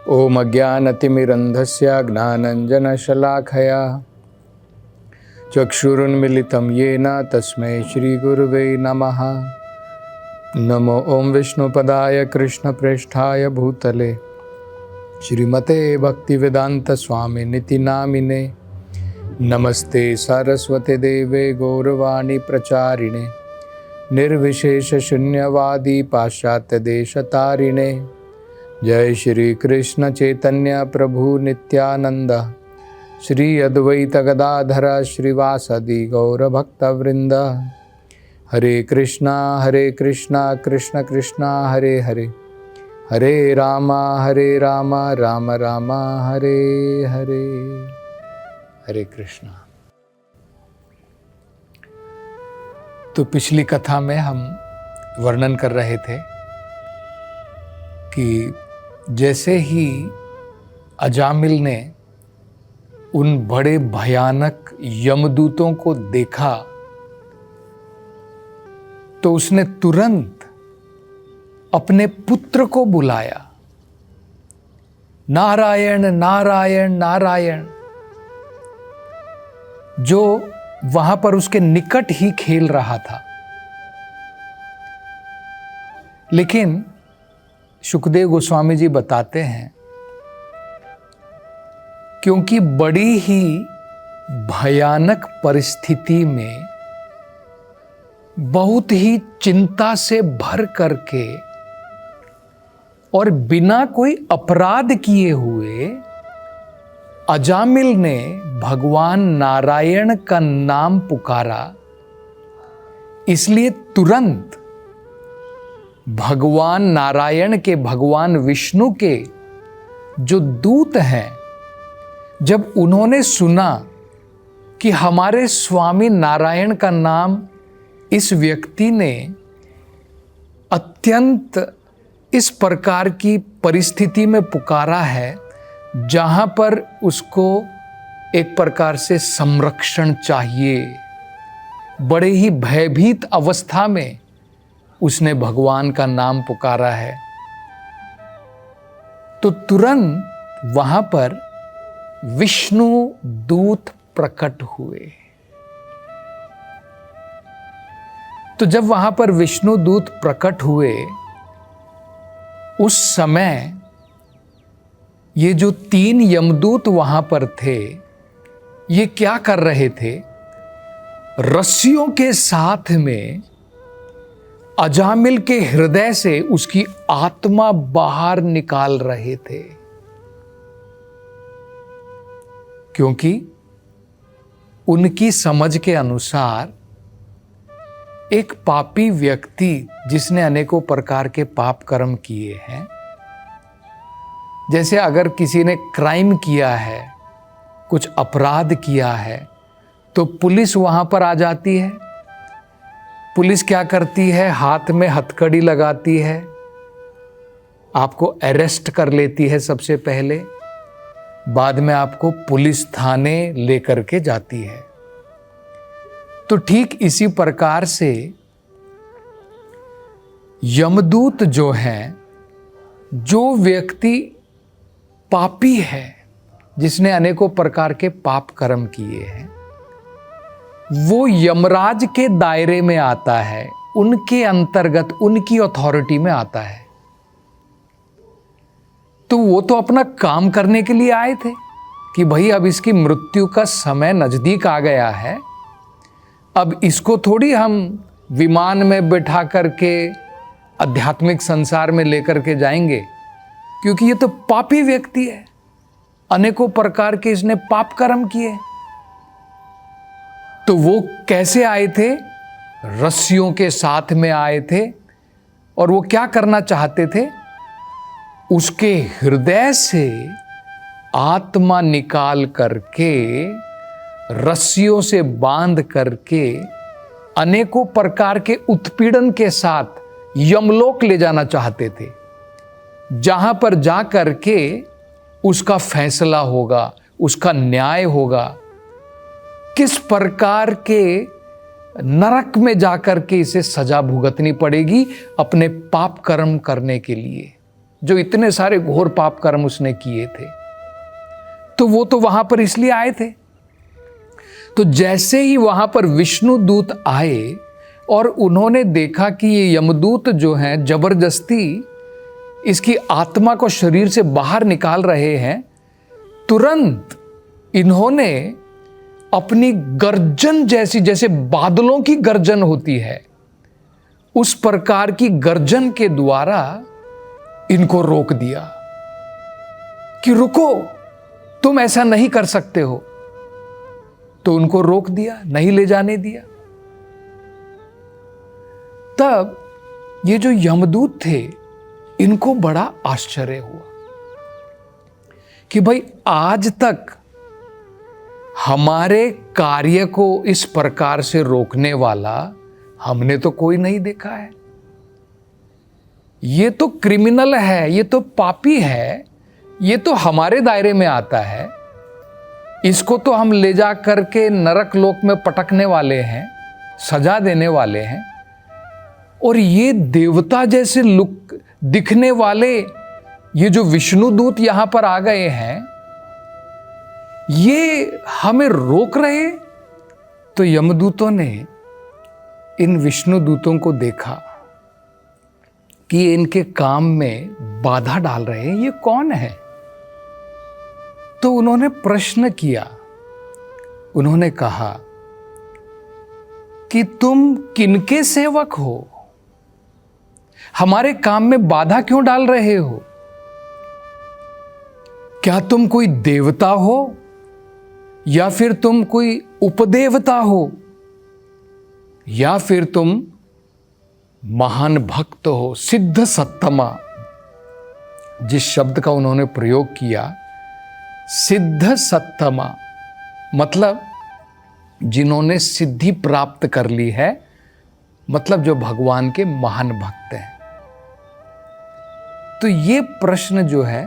ओम अज्ञानतिमिरन्धस्य ज्ञानाञ्जनशलाखया चक्षुरुन्मिलितं येन तस्मै श्रीगुरुवे नमः। नमो ओम विष्णुपदाय कृष्णप्रेष्ठाय भूतले श्रीमते भक्तिवेदांत स्वामिनिति नामिने। नमस्ते सरस्वती देवे गौरवाणी प्रचारिणे निर्विशेष शून्यवादी पाश्चात्य देशतारिणे। जय श्री कृष्ण चैतन्य प्रभु नित्यानंद श्री अद्वैत गदाधर श्रीवासदि गौरभक्तवृंद। हरे कृष्णा कृष्ण कृष्णा हरे हरे, हरे राम राम राम हरे हरे। हरे कृष्णा। तो पिछली कथा में हम वर्णन कर रहे थे कि जैसे ही अजामिल ने उन बड़े भयानक यमदूतों को देखा तो उसने तुरंत अपने पुत्र को बुलाया, नारायण नारायण नारायण, जो वहां पर उसके निकट ही खेल रहा था। लेकिन शुकदेव गोस्वामी जी बताते हैं, क्योंकि बड़ी ही भयानक परिस्थिति में बहुत ही चिंता से भर करके और बिना कोई अपराध किए हुए अजामिल ने भगवान नारायण का नाम पुकारा। इसलिए तुरंत भगवान नारायण के, भगवान विष्णु के जो दूत हैं, जब उन्होंने सुना कि हमारे स्वामी नारायण का नाम इस व्यक्ति ने अत्यंत इस प्रकार की परिस्थिति में पुकारा है जहां पर उसको एक प्रकार से संरक्षण चाहिए, बड़े ही भयभीत अवस्था में उसने भगवान का नाम पुकारा है, तो तुरंत वहां पर विष्णु दूत प्रकट हुए। तो जब वहां पर विष्णु दूत प्रकट हुए, उस समय ये जो 3 यमदूत वहां पर थे, ये क्या कर रहे थे? रस्सियों के साथ में अजामिल के हृदय से उसकी आत्मा बाहर निकाल रहे थे, क्योंकि उनकी समझ के अनुसार एक पापी व्यक्ति जिसने अनेकों प्रकार के पाप कर्म किए हैं, जैसे अगर किसी ने क्राइम किया है, कुछ अपराध किया है, तो पुलिस वहां पर आ जाती है। पुलिस क्या करती है? हाथ में हथकड़ी लगाती है, आपको अरेस्ट कर लेती है सबसे पहले, बाद में आपको पुलिस थाने लेकर के जाती है। तो ठीक इसी प्रकार से यमदूत जो हैं, जो व्यक्ति पापी है, जिसने अनेकों प्रकार के पाप कर्म किए हैं, वो यमराज के दायरे में आता है, उनके अंतर्गत, उनकी अथॉरिटी में आता है। तो वो तो अपना काम करने के लिए आए थे कि भाई अब इसकी मृत्यु का समय नजदीक आ गया है, अब इसको थोड़ी हम विमान में बैठा करके आध्यात्मिक संसार में लेकर के जाएंगे, क्योंकि ये तो पापी व्यक्ति है, अनेकों प्रकार के इसने पाप कर्म किए। तो वो कैसे आए थे? रस्सियों के साथ में आए थे, और वो क्या करना चाहते थे? उसके हृदय से आत्मा निकाल करके, रस्सियों से बांध करके, अनेकों प्रकार के उत्पीड़न के साथ यमलोक ले जाना चाहते थे, जहां पर जा करके उसका फैसला होगा, उसका न्याय होगा, किस प्रकार के नरक में जाकर के इसे सजा भुगतनी पड़ेगी अपने पाप कर्म करने के लिए। जो इतने सारे घोर पाप कर्म उसने किए थे, तो वो तो वहां पर इसलिए आए थे। तो जैसे ही वहां पर विष्णु दूत आए और उन्होंने देखा कि ये यमदूत जो हैं जबरदस्ती इसकी आत्मा को शरीर से बाहर निकाल रहे हैं, तुरंत इन्होंने अपनी गर्जन जैसी, जैसे बादलों की गर्जन होती है, उस प्रकार की गर्जन के द्वारा इनको रोक दिया कि रुको, तुम ऐसा नहीं कर सकते हो। तो उनको रोक दिया, नहीं ले जाने दिया। तब ये जो यमदूत थे, इनको बड़ा आश्चर्य हुआ कि भाई आज तक हमारे कार्य को इस प्रकार से रोकने वाला हमने तो कोई नहीं देखा है। ये तो क्रिमिनल है, ये तो पापी है, ये तो हमारे दायरे में आता है। इसको तो हम ले जा करके नरक लोक में पटकने वाले हैं, सजा देने वाले हैं। और ये देवता जैसे लुक दिखने वाले ये जो विष्णु दूत यहां पर आ गए हैं, ये हमें रोक रहे। तो यमदूतों ने इन विष्णु दूतों को देखा कि ये इनके काम में बाधा डाल रहे हैं, ये कौन है? तो उन्होंने प्रश्न किया, उन्होंने कहा कि तुम किनके सेवक हो? हमारे काम में बाधा क्यों डाल रहे हो? क्या तुम कोई देवता हो या फिर तुम कोई उपदेवता हो या फिर तुम महान भक्त हो? सिद्ध सत्तमा जिस शब्द का उन्होंने प्रयोग किया, सिद्ध सत्तमा मतलब जिन्होंने सिद्धि प्राप्त कर ली है, मतलब जो भगवान के महान भक्त हैं। तो ये प्रश्न जो है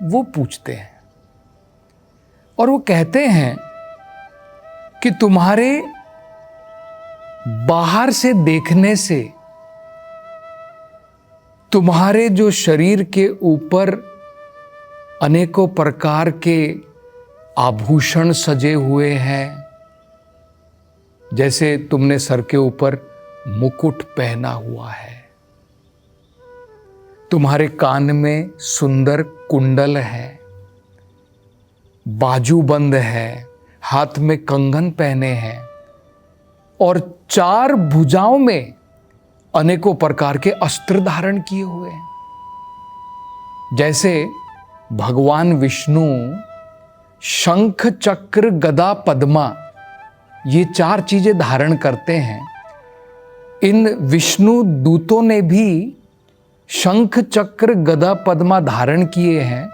वो पूछते हैं और वो कहते हैं कि तुम्हारे बाहर से देखने से तुम्हारे जो शरीर के ऊपर अनेकों प्रकार के आभूषण सजे हुए हैं, जैसे तुमने सर के ऊपर मुकुट पहना हुआ है, तुम्हारे कान में सुंदर कुंडल है, बाजूबंद है, हाथ में कंगन पहने हैं और 4 भुजाओं में अनेकों प्रकार के अस्त्र धारण किए हुए हैं। जैसे भगवान विष्णु शंख चक्र गदा पद्मा ये 4 चीजें धारण करते हैं, इन विष्णु दूतों ने भी शंख चक्र गदा पद्मा धारण किए हैं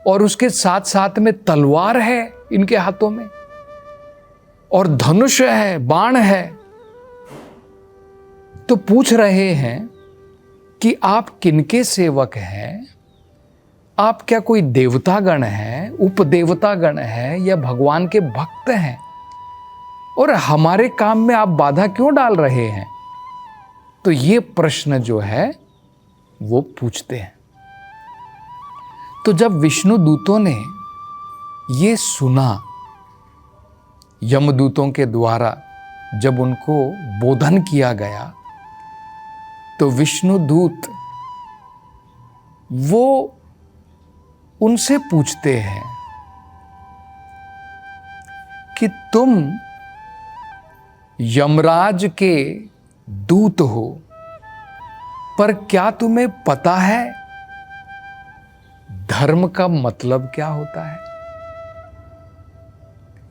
और उसके साथ साथ में तलवार है इनके हाथों में और धनुष है, बाण है। तो पूछ रहे हैं कि आप किनके सेवक हैं? आप क्या कोई देवतागण है, उपदेवतागण है या भगवान के भक्त हैं? और हमारे काम में आप बाधा क्यों डाल रहे हैं? तो ये प्रश्न जो है वो पूछते हैं। तो जब विष्णु दूतों ने ये सुना, यमदूतों के द्वारा जब उनको बोधन किया गया, तो विष्णु दूत वो उनसे पूछते हैं कि तुम यमराज के दूत हो, पर क्या तुम्हें पता है धर्म का मतलब क्या होता है?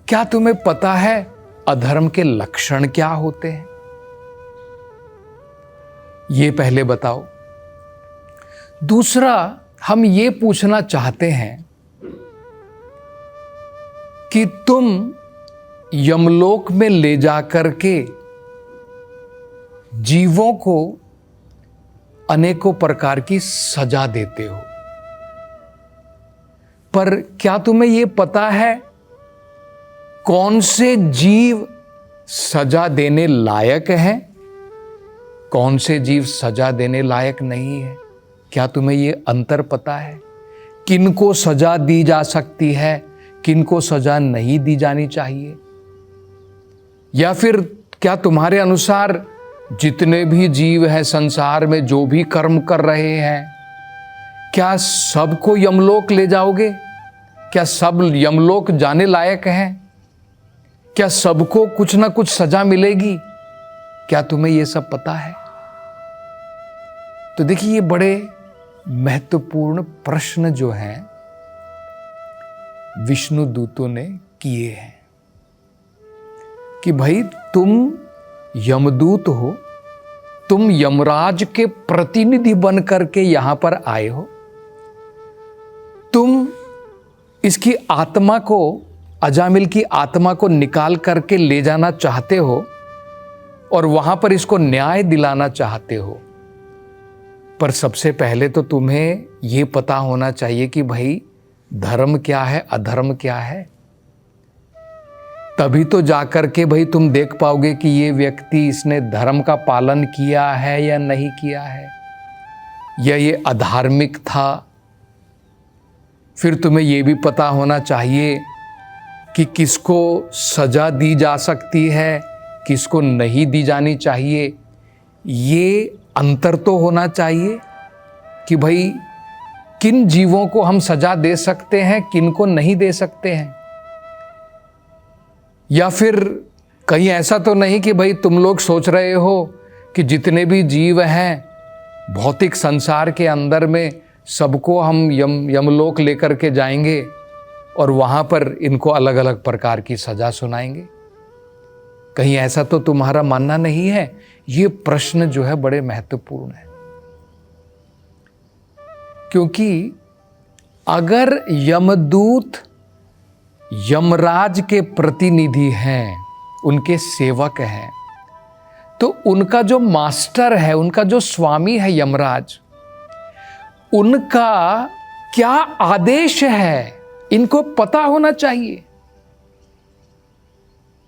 क्या तुम्हें पता है अधर्म के लक्षण क्या होते हैं? ये पहले बताओ। दूसरा, हम ये पूछना चाहते हैं कि तुम यमलोक में ले जाकर के जीवों को अनेकों प्रकार की सजा देते हो, पर क्या तुम्हें यह पता है कौन से जीव सजा देने लायक हैं, कौन से जीव सजा देने लायक नहीं है? क्या तुम्हें ये अंतर पता है? किनको सजा दी जा सकती है, किनको सजा नहीं दी जानी चाहिए? या फिर क्या तुम्हारे अनुसार जितने भी जीव हैं संसार में, जो भी कर्म कर रहे हैं, क्या सबको यमलोक ले जाओगे? क्या सब यमलोक जाने लायक हैं? क्या सबको कुछ ना कुछ सजा मिलेगी? क्या तुम्हें यह सब पता है? तो देखिए, ये बड़े महत्वपूर्ण प्रश्न जो हैं विष्णु दूतों ने किए हैं कि भाई तुम यमदूत हो, तुम यमराज के प्रतिनिधि बन करके यहां पर आए हो, तुम इसकी आत्मा को, अजामिल की आत्मा को निकाल करके ले जाना चाहते हो और वहां पर इसको न्याय दिलाना चाहते हो। पर सबसे पहले तो तुम्हें यह पता होना चाहिए कि भाई धर्म क्या है, अधर्म क्या है। तभी तो जाकर के भाई तुम देख पाओगे कि ये व्यक्ति, इसने धर्म का पालन किया है या नहीं किया है, या ये अधार्मिक था। फिर तुम्हें यह भी पता होना चाहिए कि किसको सजा दी जा सकती है, किसको नहीं दी जानी चाहिए। ये अंतर तो होना चाहिए कि भाई किन जीवों को हम सजा दे सकते हैं, किन को नहीं दे सकते हैं। या फिर कहीं ऐसा तो नहीं कि भाई तुम लोग सोच रहे हो कि जितने भी जीव हैं भौतिक संसार के अंदर में, सबको हम यमलोक लेकर के जाएंगे और वहां पर इनको अलग अलग प्रकार की सजा सुनाएंगे। कहीं ऐसा तो तुम्हारा मानना नहीं है? ये प्रश्न जो है बड़े महत्वपूर्ण है, क्योंकि अगर यमदूत यमराज के प्रतिनिधि हैं, उनके सेवक हैं, तो उनका जो मास्टर है, उनका जो स्वामी है यमराज, उनका क्या आदेश है इनको पता होना चाहिए।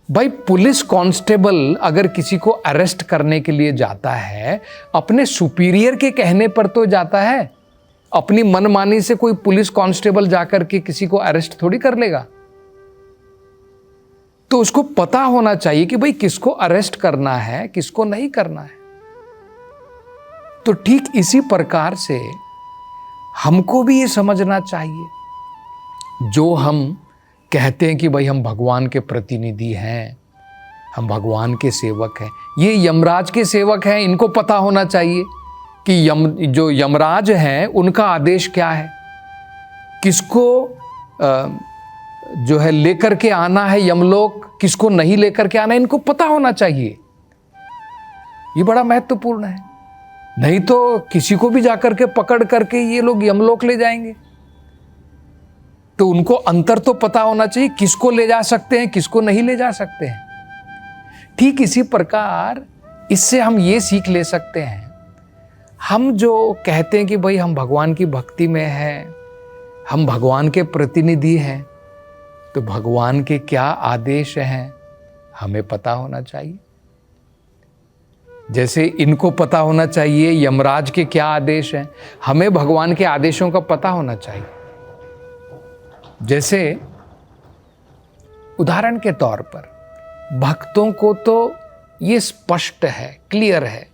भाई पुलिस कांस्टेबल अगर किसी को अरेस्ट करने के लिए जाता है, अपने सुपीरियर के कहने पर तो जाता है। अपनी मनमानी से कोई पुलिस कांस्टेबल जाकर के किसी को अरेस्ट थोड़ी कर लेगा। तो उसको पता होना चाहिए कि भाई किसको अरेस्ट करना है, किसको नहीं करना है। तो ठीक इसी प्रकार से हमको भी ये समझना चाहिए, जो हम कहते हैं कि भाई हम भगवान के प्रतिनिधि हैं, हम भगवान के सेवक हैं, ये यमराज के सेवक हैं, इनको पता होना चाहिए कि जो यमराज हैं उनका आदेश क्या है, किसको जो है लेकर के आना है यमलोक, किसको नहीं लेकर के आना है, इनको पता होना चाहिए। ये बड़ा महत्वपूर्ण है। नहीं तो किसी को भी जाकर के पकड़ करके ये लोग यमलोक ले जाएंगे। तो उनको अंतर तो पता होना चाहिए, किसको ले जा सकते हैं, किसको नहीं ले जा सकते हैं। ठीक इसी प्रकार इससे हम ये सीख ले सकते हैं, हम जो कहते हैं कि भाई हम भगवान की भक्ति में हैं, हम भगवान के प्रतिनिधि हैं, तो भगवान के क्या आदेश हैं हमें पता होना चाहिए। जैसे इनको पता होना चाहिए यमराज के क्या आदेश हैं, हमें भगवान के आदेशों का पता होना चाहिए। जैसे उदाहरण के तौर पर भक्तों को तो ये स्पष्ट है, क्लियर है।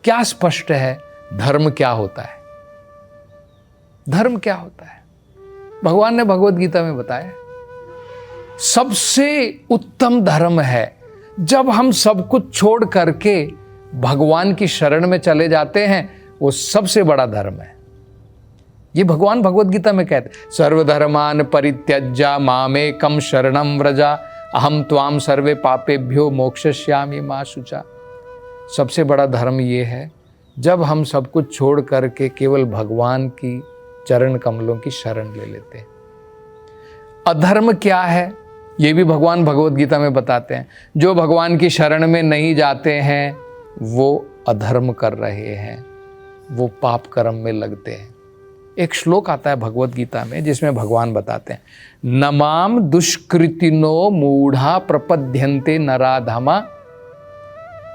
क्या स्पष्ट है? धर्म क्या होता है, धर्म क्या होता है। भगवान ने भगवत गीता में बताया, सबसे उत्तम धर्म है जब हम सब कुछ छोड़ करके भगवान की शरण में चले जाते हैं, वो सबसे बड़ा धर्म है। ये भगवान भगवत गीता में कहते, सर्वधर्मान परित्यज्य मामेकम शरणम व्रजा अहम त्वाम सर्वे पापेभ्यो मोक्षयिष्यामि मा शुचा। सबसे बड़ा धर्म ये है जब हम सब कुछ छोड़ करके केवल भगवान की चरण कमलों की शरण ले लेते हैं। अधर्म क्या है ये भी भगवान भगवत गीता में बताते हैं, जो भगवान की शरण में नहीं जाते हैं वो अधर्म कर रहे हैं, वो पाप कर्म में लगते हैं। एक श्लोक आता है भगवत गीता में जिसमें भगवान बताते हैं, नमाम दुष्कृतिनो मूढ़ा प्रपद्यन्ते नराधमा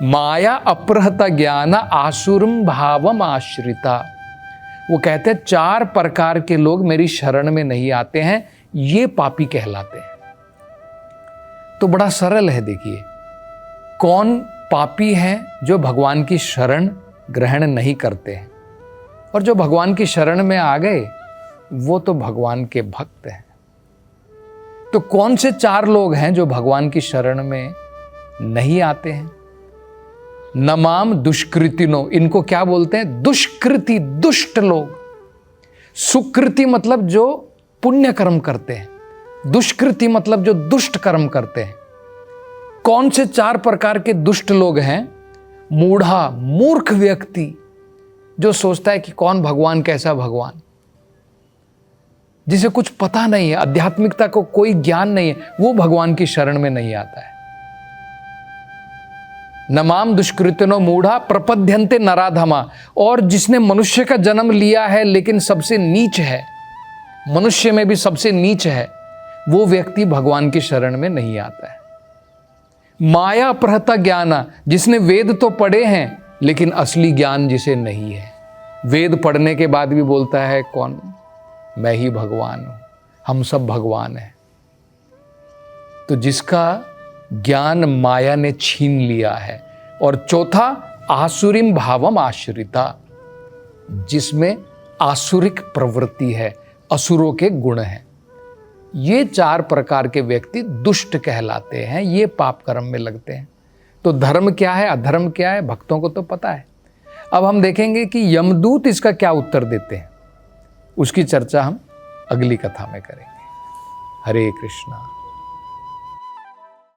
माया अप्रहत ज्ञान आसुरम भावम आश्रिता। वो कहते हैं 4 प्रकार के लोग मेरी शरण में नहीं आते हैं, ये पापी कहलाते हैं। तो बड़ा सरल है, देखिए कौन पापी हैं जो भगवान की शरण ग्रहण नहीं करते हैं, और जो भगवान की शरण में आ गए वो तो भगवान के भक्त हैं। तो कौन से 4 लोग हैं जो भगवान की शरण में नहीं आते हैं? नमाम दुष्कृतिनो, इनको क्या बोलते हैं? दुष्कृति, दुष्ट लोग। सुकृति मतलब जो पुण्य कर्म करते हैं, दुष्कृति मतलब जो दुष्ट कर्म करते हैं। कौन से 4 प्रकार के दुष्ट लोग हैं? मूढ़ा, मूर्ख व्यक्ति जो सोचता है कि कौन भगवान, कैसा भगवान, जिसे कुछ पता नहीं है, आध्यात्मिकता को कोई ज्ञान नहीं है, वो भगवान की शरण में नहीं आता है। नमाम दुष्कृतिनो मूढ़ा प्रपद्यन्ते नराधमा, और जिसने मनुष्य का जन्म लिया है लेकिन सबसे नीच है, मनुष्य में भी सबसे नीच है, वो व्यक्ति भगवान की शरण में नहीं आता है। माया अपहृता ज्ञाना, जिसने वेद तो पढ़े हैं लेकिन असली ज्ञान जिसे नहीं है, वेद पढ़ने के बाद भी बोलता है कौन, मैं ही भगवान हूं, हम सब भगवान हैं। तो जिसका ज्ञान माया ने छीन लिया है। और चौथा, आसुरीम भावम आश्रिता, जिसमें आसुरिक प्रवृत्ति है, असुरों के गुण हैं। ये 4 प्रकार के व्यक्ति दुष्ट कहलाते हैं, ये पाप कर्म में लगते हैं। तो धर्म क्या है, अधर्म क्या है, भक्तों को तो पता है। अब हम देखेंगे कि यमदूत इसका क्या उत्तर देते हैं, उसकी चर्चा हम अगली कथा में करेंगे। हरे कृष्णा।